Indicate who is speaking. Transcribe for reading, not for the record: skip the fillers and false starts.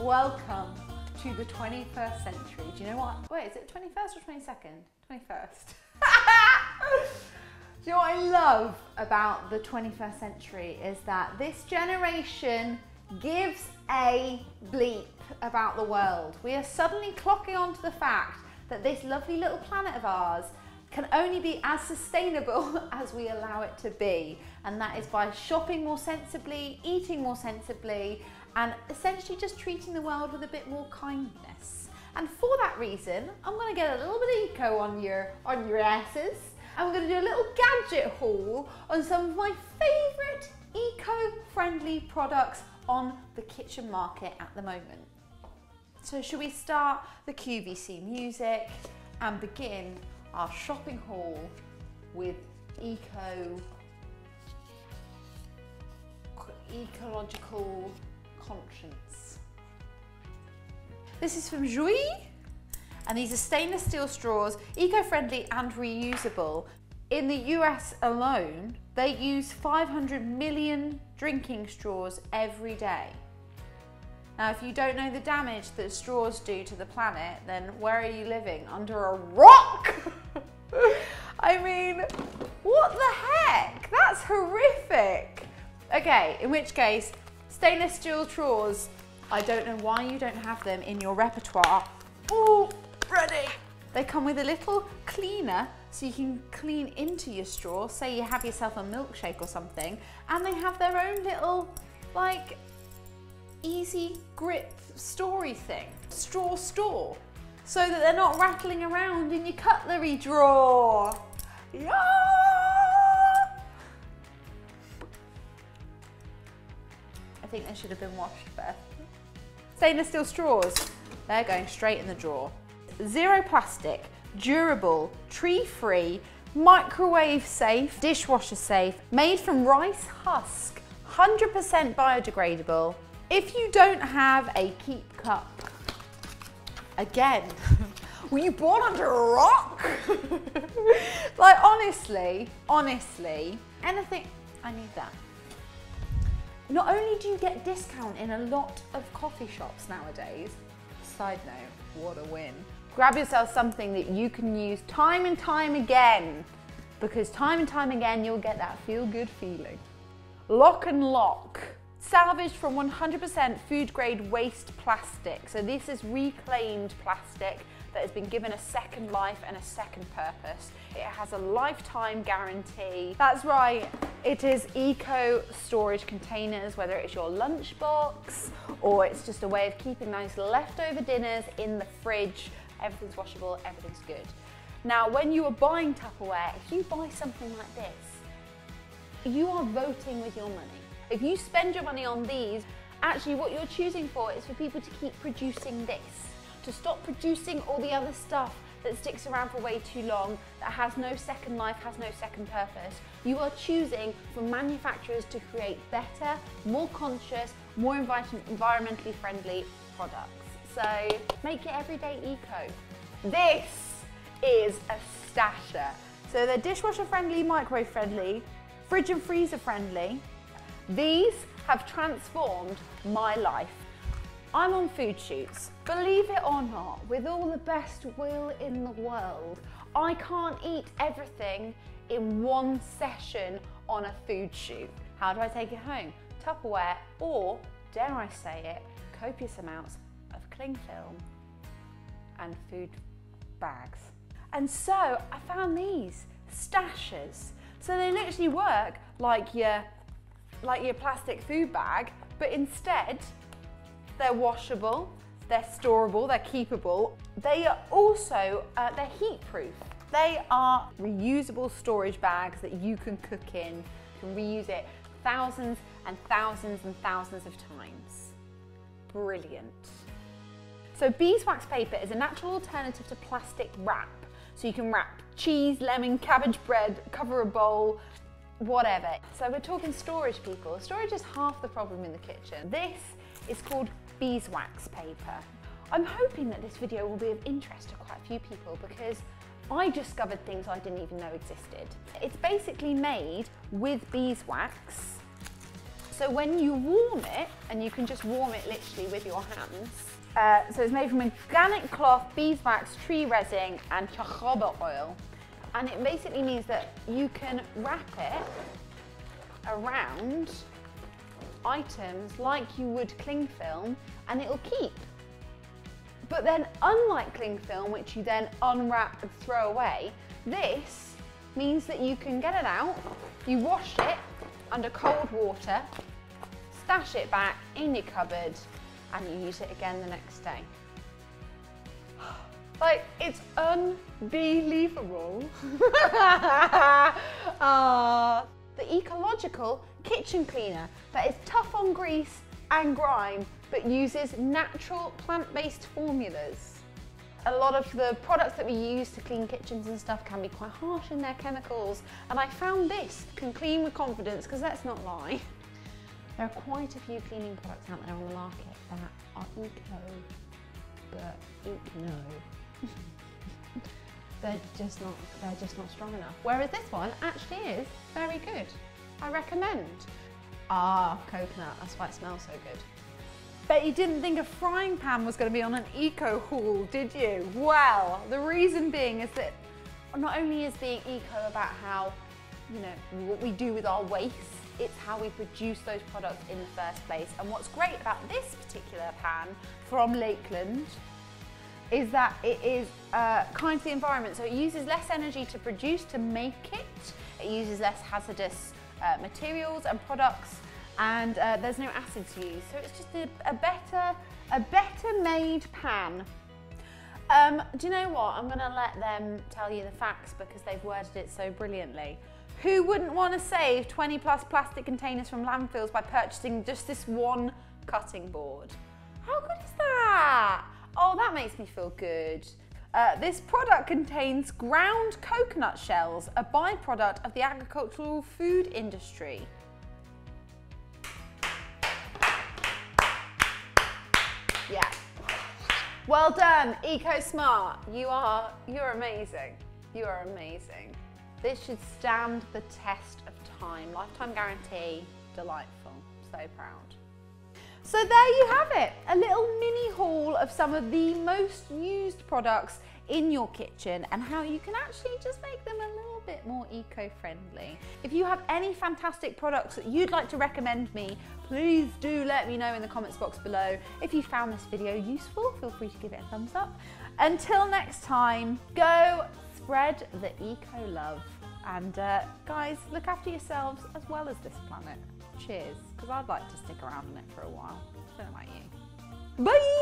Speaker 1: Welcome to the 21st century. Do you know what? Wait, is it 21st or 22nd? 21st. Do you know what I love about the 21st century is that this generation gives a bleep about the world. We are suddenly clocking on to the fact that this lovely little planet of ours can only be as sustainable as we allow it to be. And that is by shopping more sensibly, eating more sensibly, and essentially just treating the world with a bit more kindness. And for that reason, I'm gonna get a little bit of eco on your asses. And we're gonna do a little gadget haul on some of my favorite eco-friendly products on the kitchen market at the moment. So should we start the QVC music and begin our shopping haul with ecological conscience. This is from Jouy, and these are stainless steel straws, eco-friendly and reusable. In the US alone, they use 500 million drinking straws every day. Now, if you don't know the damage that straws do to the planet, then where are you living? Under a rock? I mean, what the heck? That's horrific. Okay, in which case, stainless steel straws. I don't know why you don't have them in your repertoire. Ooh, ready. They come with a little cleaner so you can clean into your straw. Say you have yourself a milkshake or something, and they have their own little, like, easy grip story thing. Straw store. So that they're not rattling around in your cutlery drawer. Yeah! I think they should have been washed first. Stainless steel straws. They're going straight in the drawer. Zero plastic, durable, tree-free, microwave safe, dishwasher safe, made from rice husk, 100% biodegradable. If you don't have a keep cup, again, were you born under a rock? Like honestly, anything, I need that. Not only do you get discount in a lot of coffee shops nowadays, side note, what a win. Grab yourself something that you can use time and time again, because time and time again you'll get that feel-good feeling. Lock and Lock. Salvaged from 100% food grade waste plastic. So this is reclaimed plastic that has been given a second life and a second purpose. It has a lifetime guarantee. That's right, it is eco storage containers, whether it's your lunchbox or it's just a way of keeping those leftover dinners in the fridge. Everything's washable, everything's good. Now, when you are buying Tupperware, if you buy something like this, you are voting with your money. If you spend your money on these, actually what you're choosing for is for people to keep producing this, to stop producing all the other stuff that sticks around for way too long, that has no second life, has no second purpose. You are choosing for manufacturers to create better, more conscious, more environmentally friendly products. So make it everyday eco. This is a stasher. So they're dishwasher friendly, microwave friendly, fridge and freezer friendly. These have transformed my life. I'm on food shoots. Believe it or not, with all the best will in the world, I can't eat everything in one session on a food shoot. How do I take it home? Tupperware, or, dare I say it, copious amounts of cling film and food bags. And so I found these stashers. So they literally work like your plastic food bag, but instead they're washable, they're storable, they're keepable. They are also, they're heat proof. They are reusable storage bags that you can cook in. You can reuse it thousands and thousands and thousands of times. Brilliant. So beeswax paper is a natural alternative to plastic wrap. So you can wrap cheese, lemon, cabbage bread, cover a bowl, whatever. So we're talking storage, people. Storage is half the problem in the kitchen. This is called beeswax paper. I'm hoping that this video will be of interest to quite a few people because I discovered things I didn't even know existed. It's basically made with beeswax. So when you warm it, and you can just warm it literally with your hands. So it's made from organic cloth, beeswax, tree resin, and jojoba oil. And it basically means that you can wrap it around items like you would cling film, and it'll keep. But then, unlike cling film, which you then unwrap and throw away, this means that you can get it out, you wash it under cold water, stash it back in your cupboard, and you use it again the next day. Like, it's unbelievable. The ecological kitchen cleaner that is tough on grease and grime, but uses natural plant-based formulas. A lot of the products that we use to clean kitchens and stuff can be quite harsh in their chemicals, and I found this can clean with confidence, because let's not lie, there are quite a few cleaning products out there on the market that are eco, but no. they're just not strong enough. Whereas this one actually is very good. I recommend. Ah, coconut, that's why it smells so good. Bet you didn't think a frying pan was going to be on an eco haul, did you? Well, the reason being is that not only is being eco about how, you know, what we do with our waste, it's how we produce those products in the first place. And what's great about this particular pan from Lakeland is that it is kind to the environment. So it uses less energy to produce, to make it. It uses less hazardous materials and products, and there's no acids used. So it's just a better made pan. Do you know what? I'm gonna let them tell you the facts because they've worded it so brilliantly. Who wouldn't want to save 20 plus plastic containers from landfills by purchasing just this one cutting board? How good is that? Oh, that makes me feel good. This product contains ground coconut shells, a byproduct of the agricultural food industry. Yeah. Well done, EcoSmart. You're amazing. You are amazing. This should stand the test of time. Lifetime guarantee, delightful. So proud. So there you have it, a little mini haul of some of the most used products in your kitchen and how you can actually just make them a little bit more eco-friendly. If you have any fantastic products that you'd like to recommend me, please do let me know in the comments box below. If you found this video useful, feel free to give it a thumbs up. Until next time, go spread the eco-love. And guys, look after yourselves as well as this planet. Cheers, because I'd like to stick around in it for a while. I don't know about you. Bye!